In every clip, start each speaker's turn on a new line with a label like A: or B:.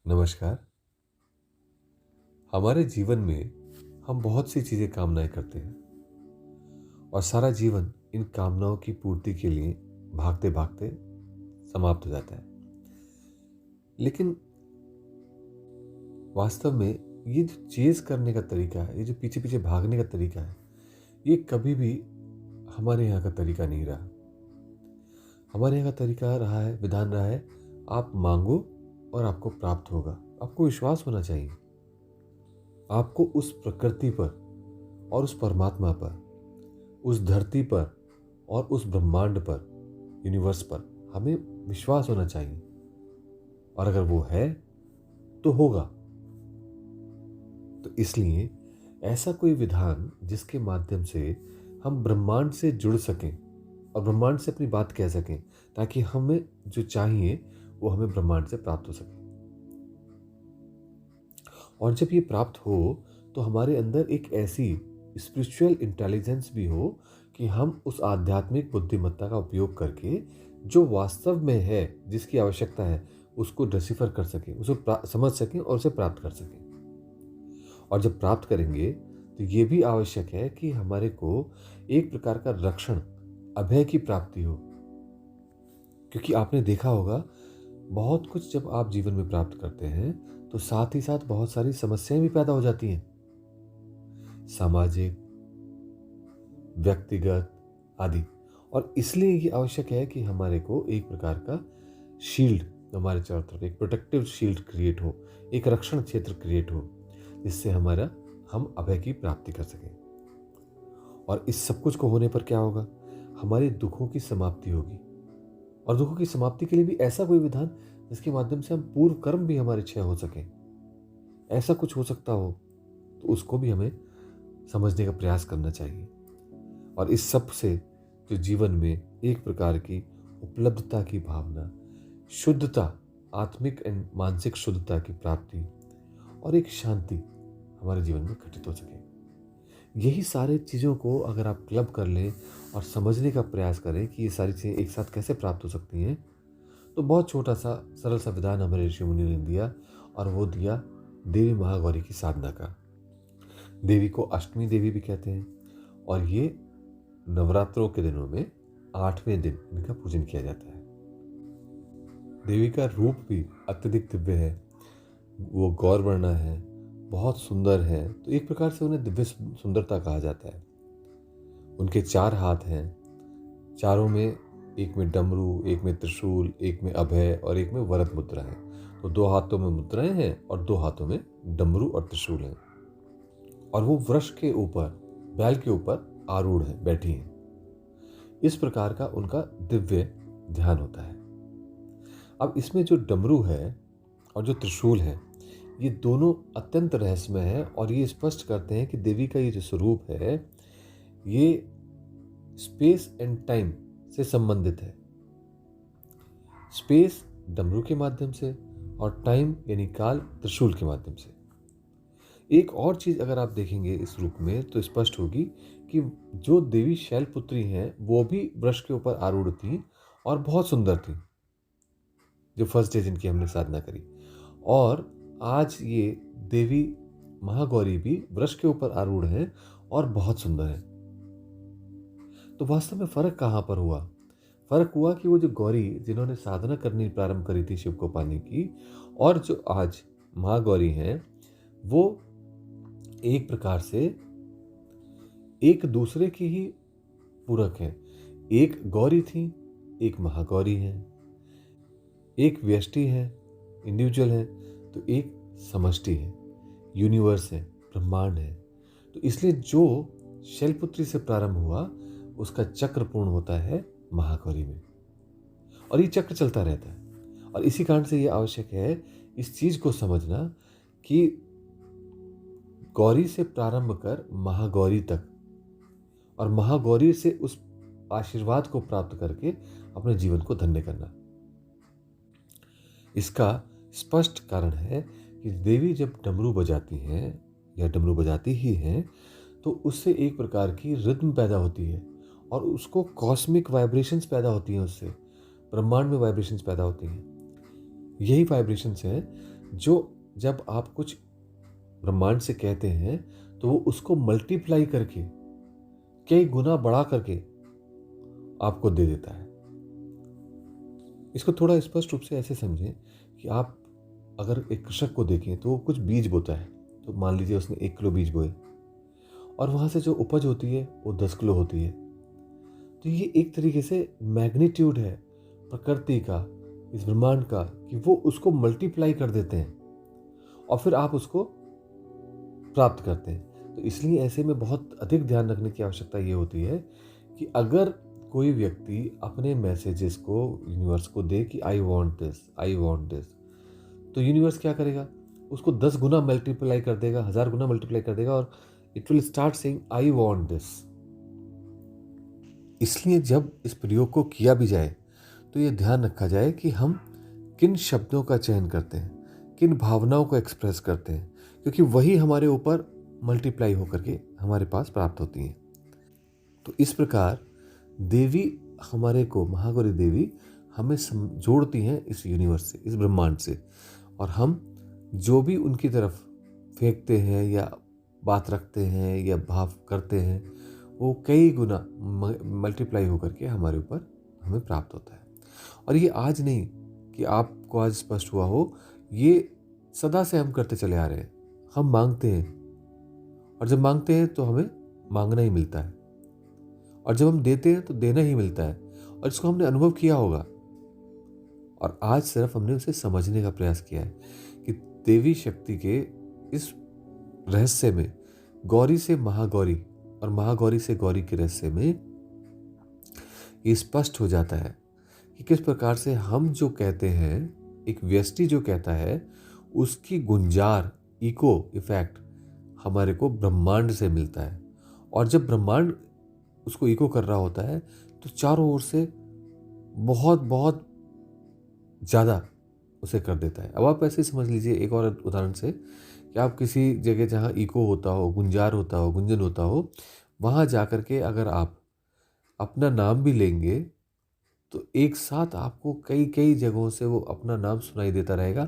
A: नमस्कार। हमारे जीवन में हम बहुत सी चीज़ें कामनाएं करते हैं और सारा जीवन इन कामनाओं की पूर्ति के लिए भागते भागते समाप्त हो जाता है। लेकिन वास्तव में ये जो चेज़ करने का तरीका है, ये जो पीछे पीछे भागने का तरीका है, ये कभी भी हमारे यहाँ का तरीका नहीं रहा। हमारे यहाँ का तरीका रहा है, विधान रहा है, आप मांगो और आपको प्राप्त होगा। आपको विश्वास होना चाहिए। आपको उस प्रकृति पर और उस परमात्मा पर, उस धरती पर और उस ब्रह्मांड पर, यूनिवर्स पर हमें विश्वास होना चाहिए। और अगर वो है तो होगा। तो इसलिए ऐसा कोई विधान जिसके माध्यम से हम ब्रह्मांड से जुड़ सकें और ब्रह्मांड से अपनी बात कह सकें, ताकि हमें जो चाहिए वो हमें ब्रह्मांड से प्राप्त हो सके। और जब ये प्राप्त हो तो हमारे अंदर एक ऐसी स्पिरिचुअल इंटेलिजेंस भी हो कि हम उस आध्यात्मिक बुद्धिमत्ता का उपयोग करके जो वास्तव में है, जिसकी आवश्यकता है, उसको डिसिफर कर सकें, उसे समझ सकें और उसे प्राप्त कर सकें। और जब प्राप्त करेंगे तो ये भी आवश्यक है कि हमारे को एक प्रकार का रक्षण, अभय की प्राप्ति हो। क्योंकि आपने देखा होगा, बहुत कुछ जब आप जीवन में प्राप्त करते हैं तो साथ ही साथ बहुत सारी समस्याएं भी पैदा हो जाती हैं, सामाजिक, व्यक्तिगत आदि। और इसलिए ये आवश्यक है कि हमारे को एक प्रकार का शील्ड, हमारे चारों तरफ एक प्रोटेक्टिव शील्ड क्रिएट हो, एक रक्षण क्षेत्र क्रिएट हो, जिससे हम अभय की प्राप्ति कर सकें। और इस सब कुछ को होने पर क्या होगा? हमारे दुखों की समाप्ति होगी। और दुखों की समाप्ति के लिए भी ऐसा कोई विधान जिसके माध्यम से हम पूर्व कर्म भी हमारे क्षय हो सके, ऐसा कुछ हो सकता हो तो उसको भी हमें समझने का प्रयास करना चाहिए। और इस सब से जो जीवन में एक प्रकार की उपलब्धता की भावना, शुद्धता, आत्मिक एंड मानसिक शुद्धता की प्राप्ति और एक शांति हमारे जीवन में घटित हो सके, यही सारे चीज़ों को अगर आप क्लब कर लें और समझने का प्रयास करें कि ये सारी चीज़ें एक साथ कैसे प्राप्त हो सकती हैं, तो बहुत छोटा सा सरल सा विधान हमारे ऋषि मुनि ने दिया, और वो दिया देवी महागौरी की साधना का। देवी को अष्टमी देवी भी कहते हैं और ये नवरात्रों के दिनों में 8वें दिन इनका पूजन किया जाता है। देवी का रूप भी अत्यधिक दिव्य है, वो गौरवर्णा है, बहुत सुंदर है, तो एक प्रकार से उन्हें दिव्य सुंदरता कहा जाता है। उनके 4 हाथ हैं, चारों में, एक में डमरू, एक में त्रिशूल, एक में अभय और एक में वरद मुद्रा है। तो 2 हाथों में मुद्राएं हैं और 2 हाथों में डमरू और त्रिशूल हैं। और वो वृक्ष के ऊपर, बैल के ऊपर आरूढ़ है, बैठी हैं। इस प्रकार का उनका दिव्य ध्यान होता है। अब इसमें जो डमरू है और जो त्रिशूल है, ये दोनों अत्यंत रहस्यमय है और ये स्पष्ट करते हैं कि देवी का ये जो स्वरूप है, ये स्पेस एंड टाइम से संबंधित है। स्पेस डमरू के माध्यम से और टाइम यानी काल त्रिशूल के माध्यम से। एक और चीज अगर आप देखेंगे इस रूप में तो स्पष्ट होगी कि जो देवी शैलपुत्री हैं वो भी वृक्ष के ऊपर आरूढ़ थी और बहुत सुंदर थी, जो फर्स्ट डे जिनकी हमने साधना करी। और आज ये देवी महागौरी भी वृक्ष के ऊपर आरूढ़ हैं और बहुत सुंदर है। तो वास्तव में फर्क कहाँ पर हुआ? फर्क हुआ कि वो जो गौरी जिन्होंने साधना करनी प्रारंभ करी थी शिव को पाने की, और जो आज महागौरी हैं, वो एक प्रकार से एक दूसरे की ही पूरक हैं। एक गौरी थी, एक महागौरी है। एक व्यष्टि है, इंडिविजुअल है, तो एक समष्टि है, यूनिवर्स है, ब्रह्मांड है। तो इसलिए जो शैलपुत्री से प्रारंभ हुआ उसका चक्र पूर्ण होता है महागौरी में, और ये चक्र चलता रहता है। और इसी कारण से ये आवश्यक है इस चीज को समझना कि गौरी से प्रारंभ कर महागौरी तक, और महागौरी से उस आशीर्वाद को प्राप्त करके अपने जीवन को धन्य करना। इसका स्पष्ट कारण है कि देवी जब डमरू बजाती हैं या डमरू बजाती ही हैं, तो उससे एक प्रकार की रिद्म पैदा होती है और उसको कॉस्मिक वाइब्रेशंस पैदा होती हैं, उससे ब्रह्मांड में वाइब्रेशंस पैदा होती हैं। यही वाइब्रेशंस हैं जो जब आप कुछ ब्रह्मांड से कहते हैं तो वो उसको मल्टीप्लाई करके कई गुना बढ़ा करके आपको दे देता है। इसको थोड़ा स्पष्ट रूप से ऐसे समझें कि आप अगर एक कृषक को देखें तो वो कुछ बीज बोता है, तो मान लीजिए उसने 1 किलो बीज बोए और वहाँ से जो उपज होती है वो 10 किलो होती है। तो ये एक तरीके से मैग्नीट्यूड है प्रकृति का, इस ब्रह्मांड का, कि वो उसको मल्टीप्लाई कर देते हैं और फिर आप उसको प्राप्त करते हैं। तो इसलिए ऐसे में बहुत अधिक ध्यान रखने की आवश्यकता ये होती है कि अगर कोई व्यक्ति अपने मैसेजेस को यूनिवर्स को दे कि I want this, I want this, तो यूनिवर्स क्या करेगा, उसको 10 गुना मल्टीप्लाई कर देगा, 1000 गुना मल्टीप्लाई कर देगा और it will start saying I want this. इसलिए जब इस प्रयोग को किया भी जाए तो ये ध्यान रखा जाए कि हम किन शब्दों का चयन करते हैं, किन भावनाओं को एक्सप्रेस करते हैं, क्योंकि वही हमारे ऊपर मल्टीप्लाई होकर के हमारे पास प्राप्त होती हैं। तो इस प्रकार देवी हमारे को, महागौरी देवी हमें जोड़ती हैं इस यूनिवर्स से, इस ब्रह्मांड से, और हम जो भी उनकी तरफ फेंकते हैं या बात रखते हैं या भाव करते हैं वो कई गुना मल्टीप्लाई होकर के हमारे ऊपर हमें प्राप्त होता है। और ये आज नहीं कि आपको आज स्पष्ट हुआ हो, ये सदा से हम करते चले आ रहे हैं। हम मांगते हैं और जब मांगते हैं तो हमें मांगना ही मिलता है, और जब हम देते हैं तो देना ही मिलता है, और इसको हमने अनुभव किया होगा। और आज सिर्फ हमने उसे समझने का प्रयास किया है कि देवी शक्ति के इस रहस्य में, गौरी से महागौरी और महागौरी से गौरी के रहस्य में ये स्पष्ट हो जाता है कि किस प्रकार से हम जो कहते हैं, एक व्यष्टि जो कहता है, उसकी गुंजार, इको इफेक्ट हमारे को ब्रह्मांड से मिलता है। और जब ब्रह्मांड उसको इको कर रहा होता है तो चारों ओर से बहुत बहुत ज़्यादा उसे कर देता है। अब आप ऐसे समझ लीजिए एक और उदाहरण से कि आप किसी जगह जहाँ इको होता हो, गुंजार होता हो, गुंजन होता हो, वहाँ जा कर के अगर आप अपना नाम भी लेंगे तो एक साथ आपको कई कई जगहों से वो अपना नाम सुनाई देता रहेगा,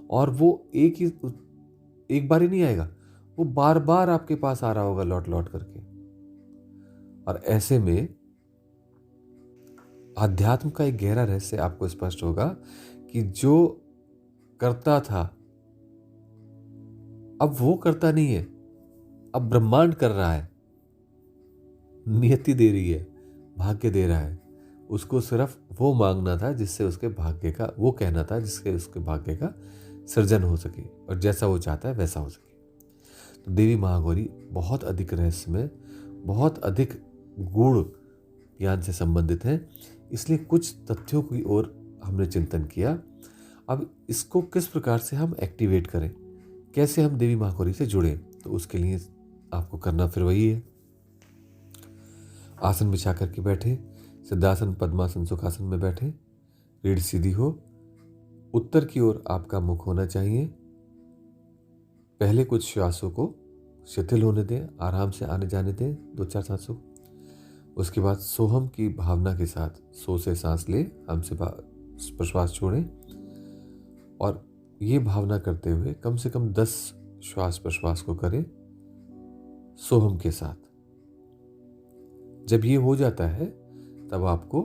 A: और वो एक बार ही नहीं आएगा, वो बार बार आपके पास आ रहा होगा लौट लौट करके। और ऐसे में आध्यात्म का एक गहरा रहस्य आपको स्पष्ट होगा कि जो करता था अब वो करता नहीं है, अब ब्रह्मांड कर रहा है, नियति दे रही है, भाग्य दे रहा है। उसको सिर्फ वो मांगना था जिससे उसके भाग्य का, वो कहना था जिससे उसके भाग्य का सृजन हो सके और जैसा वो चाहता है वैसा हो सके। तो देवी महागौरी बहुत अधिक रहस्य में, बहुत अधिक गूढ़ ज्ञान से संबंधित हैं। इसलिए कुछ तथ्यों की ओर हमने चिंतन किया। अब इसको किस प्रकार से हम एक्टिवेट करें, कैसे हम देवी महागौरी से जुड़ें, तो उसके लिए आपको करना फिर वही है। आसन बिछा करके बैठे, सिद्धासन, पद्मासन, सुखासन में बैठे, रीढ़ सीधी हो, उत्तर की ओर आपका मुख होना चाहिए। पहले कुछ श्वासों को शिथिल होने दें, आराम से आने जाने दें, 2-4 सांसों। उसके बाद सोहम की भावना के साथ सो से सांस ले, हम से प्रश्वास छोड़ें, और ये भावना करते हुए कम से कम 10 श्वास प्रश्वास को करें सोहम के साथ। जब ये हो जाता है तब आपको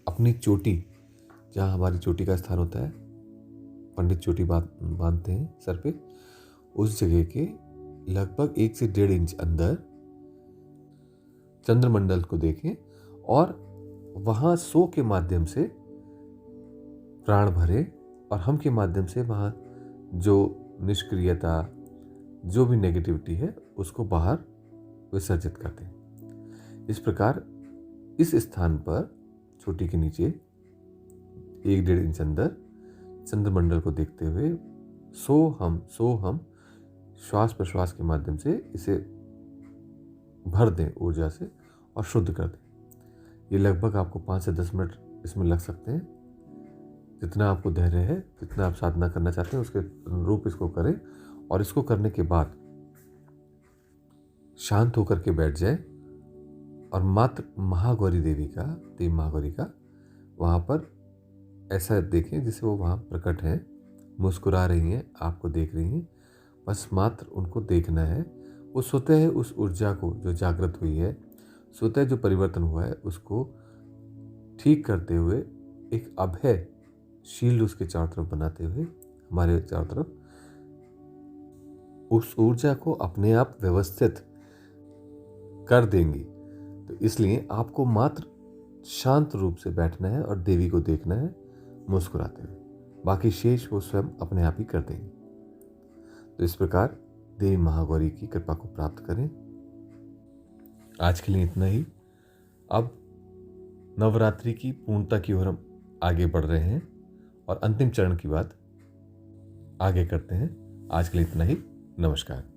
A: अपनी चोटी, जहाँ हमारी चोटी का स्थान होता है, पंडित चोटी बांधते हैं सर पे, उस जगह के लगभग 1 से 1.5 इंच अंदर चंद्रमंडल को देखें और वहाँ सो के माध्यम से प्राण भरें और हम के माध्यम से वहाँ जो निष्क्रियता, जो भी नेगेटिविटी है, उसको बाहर विसर्जित कर दें। इस प्रकार इस स्थान पर चोटी के नीचे 1-1.5 इंच अंदर चंद्रमंडल को देखते हुए सो हम श्वास प्रश्वास के माध्यम से इसे भर दें ऊर्जा से और शुद्ध कर दें। ये लगभग आपको 5 से 10 मिनट इसमें लग सकते हैं। जितना आपको धैर्य है, जितना आप साधना करना चाहते हैं उसके अनुरूप इसको करें, और इसको करने के बाद शांत होकर के बैठ जाए और मात्र महागौरी देवी का, देवी महागौरी का वहाँ पर ऐसा देखें जिसे वो वहाँ प्रकट हैं, मुस्कुरा रही हैं, आपको देख रही हैं, बस मात्र उनको देखना है। वो स्वतः उस ऊर्जा को जो जागृत हुई है, स्वतः जो परिवर्तन हुआ है, उसको ठीक करते हुए एक अभय शील्ड उसके चारों तरफ बनाते हुए हमारे चारों तरफ उस ऊर्जा को अपने आप व्यवस्थित कर देंगी। तो इसलिए आपको मात्र शांत रूप से बैठना है और देवी को देखना है मुस्कुराते हुए, बाकी शेष वो स्वयं अपने आप ही कर देंगे। तो इस प्रकार देवी महागौरी की कृपा को प्राप्त करें। आज के लिए इतना ही। अब नवरात्रि की पूर्णता की ओर हम आगे बढ़ रहे हैं और अंतिम चरण की बात आगे करते हैं। आज के लिए इतना ही। नमस्कार।